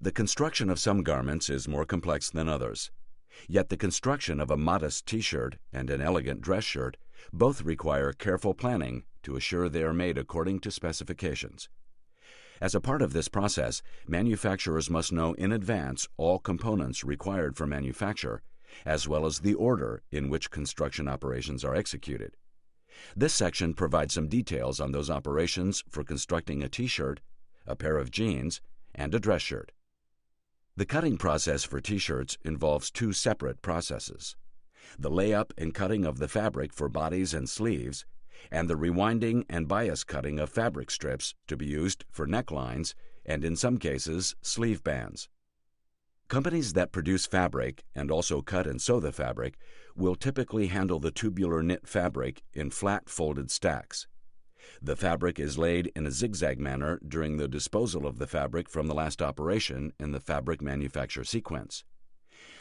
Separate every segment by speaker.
Speaker 1: The construction of some garments is more complex than others. Yet the construction of a modest T-shirt and an elegant dress shirt both require careful planning to assure they are made according to specifications. As a part of this process, manufacturers must know in advance all components required for manufacture, as well as the order in which construction operations are executed. This section provides some details on those operations for constructing a T-shirt, a pair of jeans, and a dress shirt. The cutting process for T-shirts involves two separate processes: the layup and cutting of the fabric for bodies and sleeves, and the rewinding and bias cutting of fabric strips to be used for necklines and, in some cases, sleeve bands. Companies that produce fabric and also cut and sew the fabric will typically handle the tubular knit fabric in flat folded stacks. The fabric is laid in a zigzag manner during the disposal of the fabric from the last operation in the fabric manufacture sequence.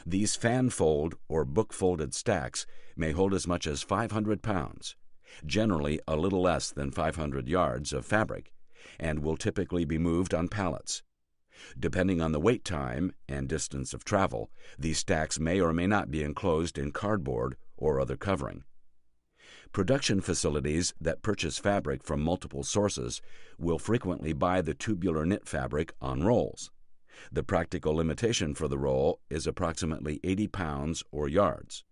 Speaker 1: These fan-fold or book-folded stacks may hold as much as 500 pounds, generally a little less than 500 yards of fabric, and will typically be moved on pallets. Depending on the wait time and distance of travel, these stacks may or may not be enclosed in cardboard or other covering. Production facilities that purchase fabric from multiple sources will frequently buy the tubular knit fabric on rolls. The practical limitation for the roll is approximately 80 pounds or yards.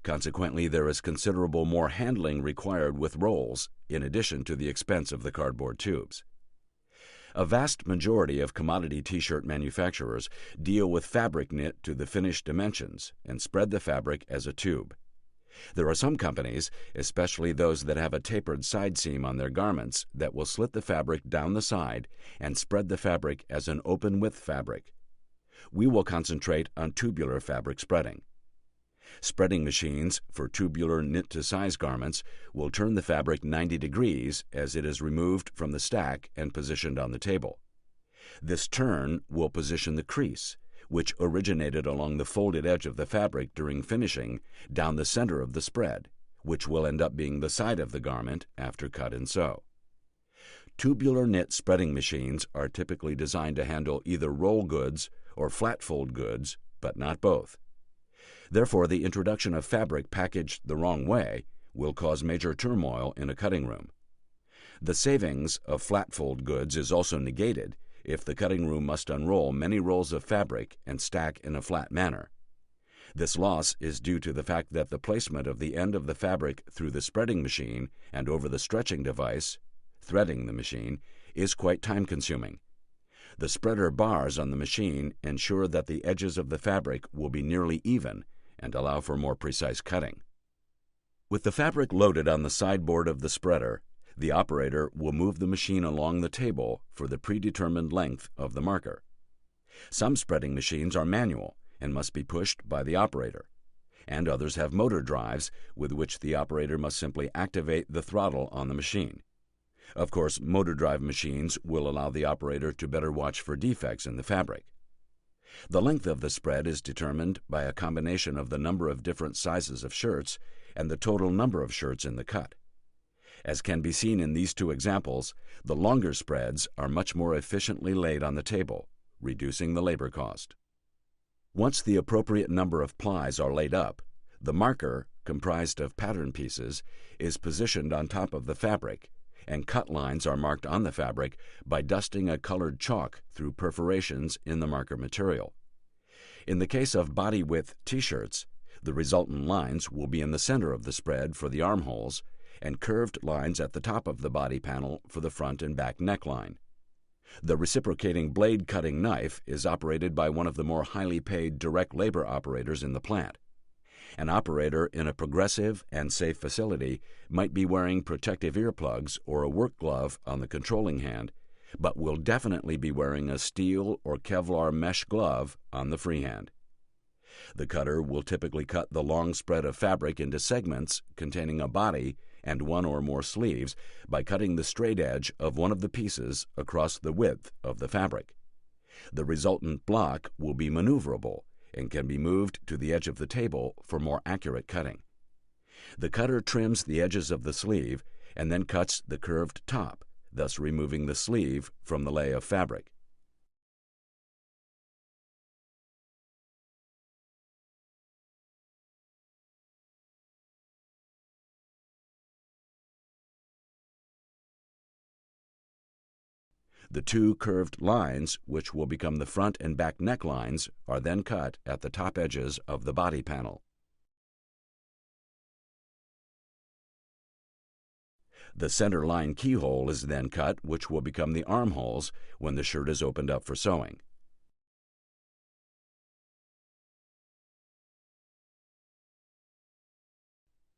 Speaker 1: Consequently, there is considerable more handling required with rolls, in addition to the expense of the cardboard tubes. A vast majority of commodity T-shirt manufacturers deal with fabric knit to the finished dimensions and spread the fabric as a tube. There are some companies, especially those that have a tapered side seam on their garments, that will slit the fabric down the side and spread the fabric as an open-width fabric. We will concentrate on tubular fabric spreading. Spreading machines for tubular knit-to-size garments will turn the fabric 90 degrees as it is removed from the stack and positioned on the table. This turn will position the crease, which originated along the folded edge of the fabric during finishing, down the center of the spread, which will end up being the side of the garment after cut and sew. Tubular knit spreading machines are typically designed to handle either roll goods or flat fold goods, but not both. Therefore, the introduction of fabric packaged the wrong way will cause major turmoil in a cutting room. The savings of flat fold goods is also negated if the cutting room must unroll many rolls of fabric and stack in a flat manner. This loss is due to the fact that the placement of the end of the fabric through the spreading machine and over the stretching device, threading the machine, is quite time-consuming. The spreader bars on the machine ensure that the edges of the fabric will be nearly even and allow for more precise cutting. With the fabric loaded on the sideboard of the spreader, the operator will move the machine along the table for the predetermined length of the marker. Some spreading machines are manual and must be pushed by the operator, and others have motor drives with which the operator must simply activate the throttle on the machine. Of course, motor drive machines will allow the operator to better watch for defects in the fabric. The length of the spread is determined by a combination of the number of different sizes of shirts and the total number of shirts in the cut. As can be seen in these two examples, the longer spreads are much more efficiently laid on the table, reducing the labor cost. Once the appropriate number of plies are laid up, the marker, comprised of pattern pieces, is positioned on top of the fabric, and cut lines are marked on the fabric by dusting a colored chalk through perforations in the marker material. In the case of body-width T-shirts, the resultant lines will be in the center of the spread for the armholes and curved lines at the top of the body panel for the front and back neckline. The reciprocating blade cutting knife is operated by one of the more highly paid direct labor operators in the plant. An operator in a progressive and safe facility might be wearing protective earplugs or a work glove on the controlling hand, but will definitely be wearing a steel or Kevlar mesh glove on the free hand. The cutter will typically cut the long spread of fabric into segments containing a body and one or more sleeves by cutting the straight edge of one of the pieces across the width of the fabric. The resultant block will be maneuverable and can be moved to the edge of the table for more accurate cutting. The cutter trims the edges of the sleeve and then cuts the curved top, thus removing the sleeve from the lay of fabric. The two curved lines, which will become the front and back necklines, are then cut at the top edges of the body panel. The center line keyhole is then cut, which will become the armholes when the shirt is opened up for sewing.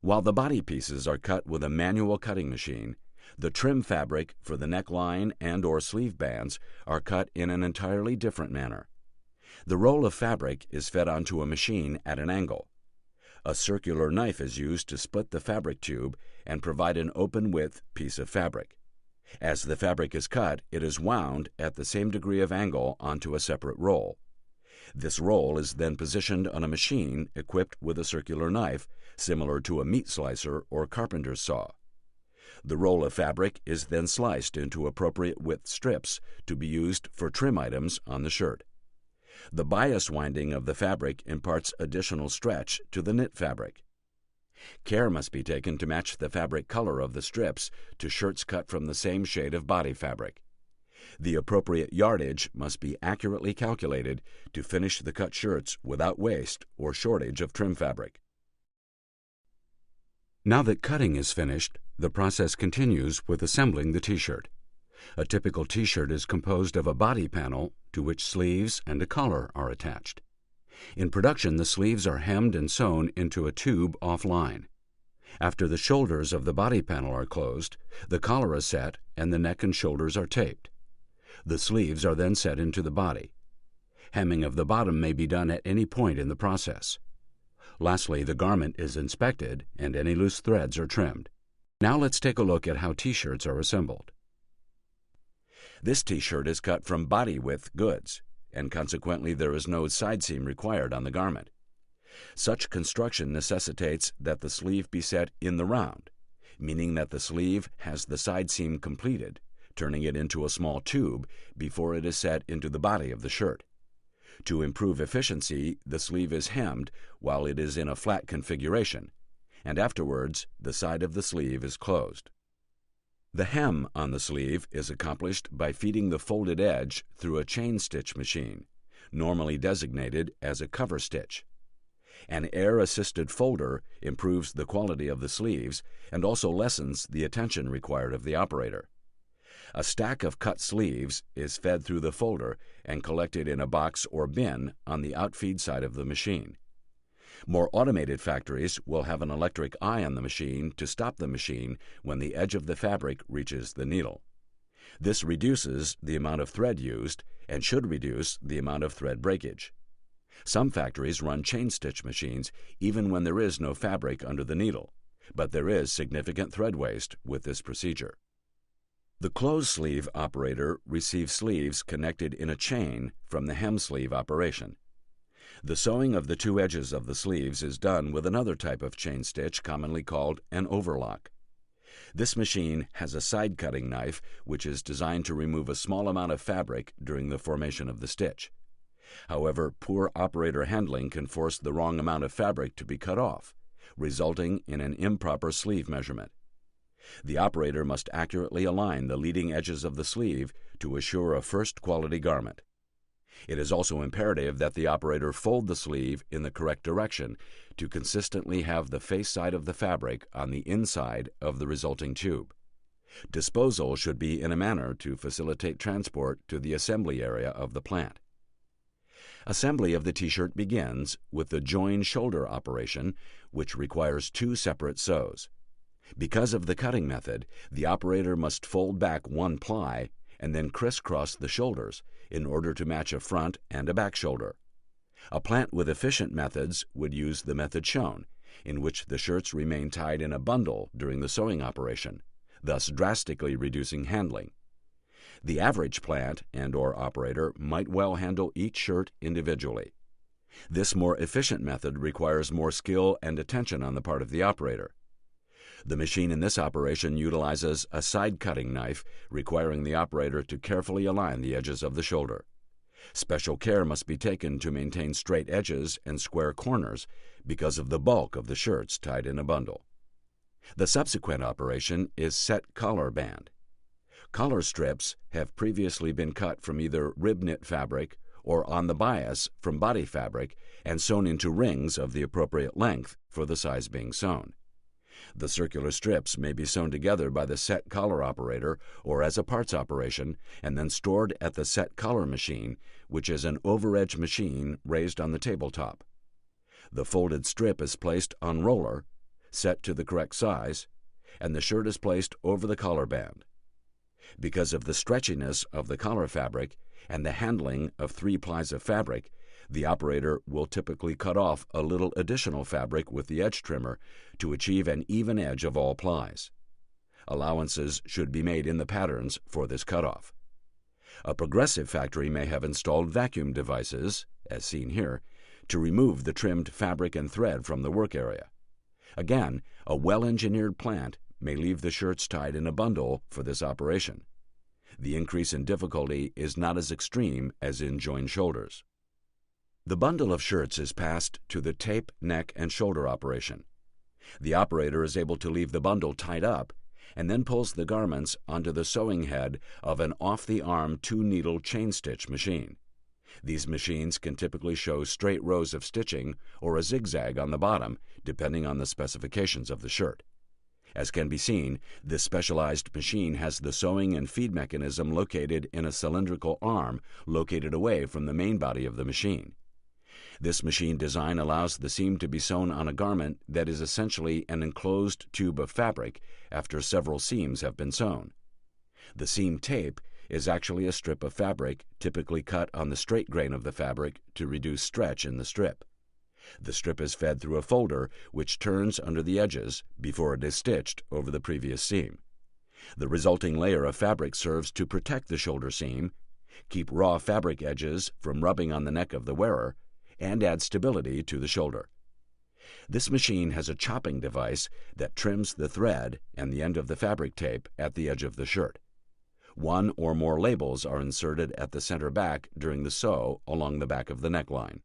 Speaker 1: While the body pieces are cut with a manual cutting machine, the trim fabric for the neckline and/or sleeve bands are cut in an entirely different manner. The roll of fabric is fed onto a machine at an angle. A circular knife is used to split the fabric tube and provide an open-width piece of fabric. As the fabric is cut, it is wound at the same degree of angle onto a separate roll. This roll is then positioned on a machine equipped with a circular knife, similar to a meat slicer or carpenter's saw. The roll of fabric is then sliced into appropriate width strips to be used for trim items on the shirt. The bias winding of the fabric imparts additional stretch to the knit fabric. Care must be taken to match the fabric color of the strips to shirts cut from the same shade of body fabric. The appropriate yardage must be accurately calculated to finish the cut shirts without waste or shortage of trim fabric. Now that cutting is finished, the process continues with assembling the T-shirt. A typical T-shirt is composed of a body panel to which sleeves and a collar are attached. In production, the sleeves are hemmed and sewn into a tube offline. After the shoulders of the body panel are closed, the collar is set and the neck and shoulders are taped. The sleeves are then set into the body. Hemming of the bottom may be done at any point in the process. Lastly, the garment is inspected and any loose threads are trimmed. Now let's take a look at how T-shirts are assembled. This T-shirt is cut from body-width goods, and consequently there is no side seam required on the garment. Such construction necessitates that the sleeve be set in the round, meaning that the sleeve has the side seam completed, turning it into a small tube before it is set into the body of the shirt. To improve efficiency, the sleeve is hemmed while it is in a flat configuration, and afterwards the side of the sleeve is closed. The hem on the sleeve is accomplished by feeding the folded edge through a chain stitch machine, normally designated as a cover stitch. An air-assisted folder improves the quality of the sleeves and also lessens the attention required of the operator. A stack of cut sleeves is fed through the folder and collected in a box or bin on the outfeed side of the machine. More automated factories will have an electric eye on the machine to stop the machine when the edge of the fabric reaches the needle. This reduces the amount of thread used and should reduce the amount of thread breakage. Some factories run chain stitch machines even when there is no fabric under the needle, but there is significant thread waste with this procedure. The closed sleeve operator receives sleeves connected in a chain from the hem sleeve operation. The sewing of the two edges of the sleeves is done with another type of chain stitch commonly called an overlock. This machine has a side cutting knife which is designed to remove a small amount of fabric during the formation of the stitch. However, poor operator handling can force the wrong amount of fabric to be cut off, resulting in an improper sleeve measurement. The operator must accurately align the leading edges of the sleeve to assure a first-quality garment. It is also imperative that the operator fold the sleeve in the correct direction to consistently have the face side of the fabric on the inside of the resulting tube. Disposal should be in a manner to facilitate transport to the assembly area of the plant. Assembly of the T-shirt begins with the join shoulder operation, which requires two separate sews. Because of the cutting method, the operator must fold back one ply and then crisscross the shoulders in order to match a front and a back shoulder. A plant with efficient methods would use the method shown, in which the shirts remain tied in a bundle during the sewing operation, thus drastically reducing handling. The average plant and/or operator might well handle each shirt individually. This more efficient method requires more skill and attention on the part of the operator. The machine in this operation utilizes a side cutting knife, requiring the operator to carefully align the edges of the shoulder. Special care must be taken to maintain straight edges and square corners because of the bulk of the shirts tied in a bundle. The subsequent operation is set collar band. Collar strips have previously been cut from either rib knit fabric or on the bias from body fabric and sewn into rings of the appropriate length for the size being sewn. The circular strips may be sewn together by the set collar operator or as a parts operation and then stored at the set collar machine, which is an overedge machine raised on the tabletop. The folded strip is placed on roller, set to the correct size, and the shirt is placed over the collar band. Because of the stretchiness of the collar fabric and the handling of 3 plies of fabric, the operator will typically cut off a little additional fabric with the edge trimmer to achieve an even edge of all plies. Allowances should be made in the patterns for this cutoff. A progressive factory may have installed vacuum devices, as seen here, to remove the trimmed fabric and thread from the work area. Again, a well-engineered plant may leave the shirts tied in a bundle for this operation. The increase in difficulty is not as extreme as in joined shoulders. The bundle of shirts is passed to the tape, neck, and shoulder operation. The operator is able to leave the bundle tied up and then pulls the garments onto the sewing head of an off-the-arm 2-needle chain stitch machine. These machines can typically show straight rows of stitching or a zigzag on the bottom, depending on the specifications of the shirt. As can be seen, this specialized machine has the sewing and feed mechanism located in a cylindrical arm located away from the main body of the machine. This machine design allows the seam to be sewn on a garment that is essentially an enclosed tube of fabric after several seams have been sewn. The seam tape is actually a strip of fabric typically cut on the straight grain of the fabric to reduce stretch in the strip. The strip is fed through a folder which turns under the edges before it is stitched over the previous seam. The resulting layer of fabric serves to protect the shoulder seam, keep raw fabric edges from rubbing on the neck of the wearer, and add stability to the shoulder. This machine has a chopping device that trims the thread and the end of the fabric tape at the edge of the shirt. 1 or more labels are inserted at the center back during the sew along the back of the neckline.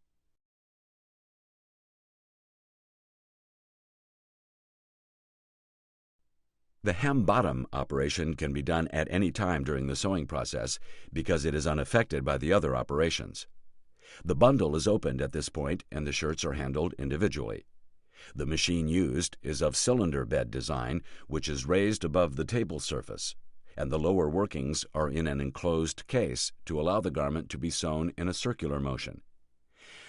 Speaker 1: The hem bottom operation can be done at any time during the sewing process because it is unaffected by the other operations. The bundle is opened at this point and the shirts are handled individually. The machine used is of cylinder bed design, which is raised above the table surface, and the lower workings are in an enclosed case to allow the garment to be sewn in a circular motion.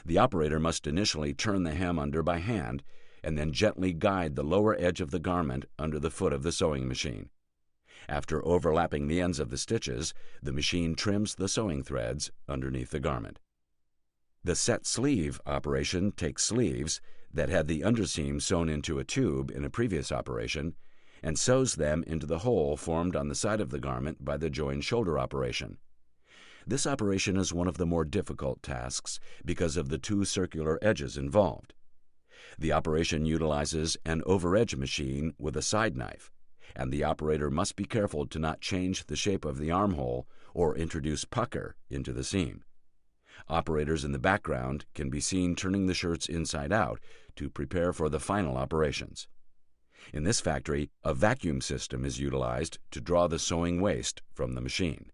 Speaker 1: The operator must initially turn the hem under by hand and then gently guide the lower edge of the garment under the foot of the sewing machine. After overlapping the ends of the stitches, the machine trims the sewing threads underneath the garment. The set sleeve operation takes sleeves that had the underseam sewn into a tube in a previous operation and sews them into the hole formed on the side of the garment by the joined shoulder operation. This operation is one of the more difficult tasks because of the 2 circular edges involved. The operation utilizes an overedge machine with a side knife, and the operator must be careful to not change the shape of the armhole or introduce pucker into the seam. Operators in the background can be seen turning the shirts inside out to prepare for the final operations. In this factory, a vacuum system is utilized to draw the sewing waste from the machine.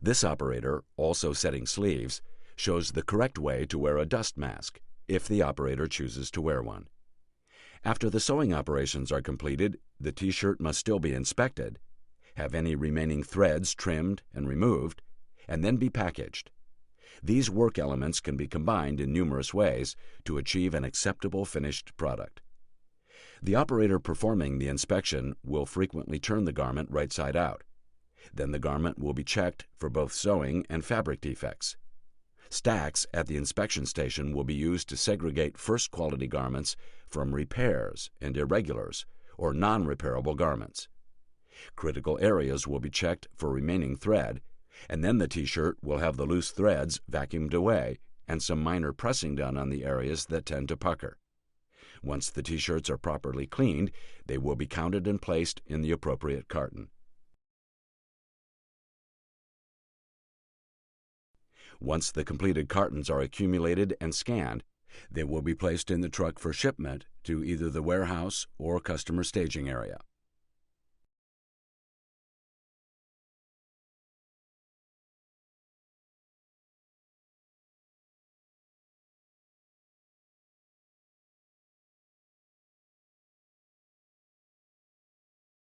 Speaker 1: This operator, also setting sleeves, shows the correct way to wear a dust mask, if the operator chooses to wear one. After the sewing operations are completed, the T-shirt must still be inspected, have any remaining threads trimmed and removed, and then be packaged. These work elements can be combined in numerous ways to achieve an acceptable finished product. The operator performing the inspection will frequently turn the garment right side out. Then the garment will be checked for both sewing and fabric defects. Stacks at the inspection station will be used to segregate first-quality garments from repairs and irregulars, or non-repairable garments. Critical areas will be checked for remaining thread, and then the T-shirt will have the loose threads vacuumed away and some minor pressing done on the areas that tend to pucker. Once the T-shirts are properly cleaned, they will be counted and placed in the appropriate carton. Once the completed cartons are accumulated and scanned, they will be placed in the truck for shipment to either the warehouse or customer staging area.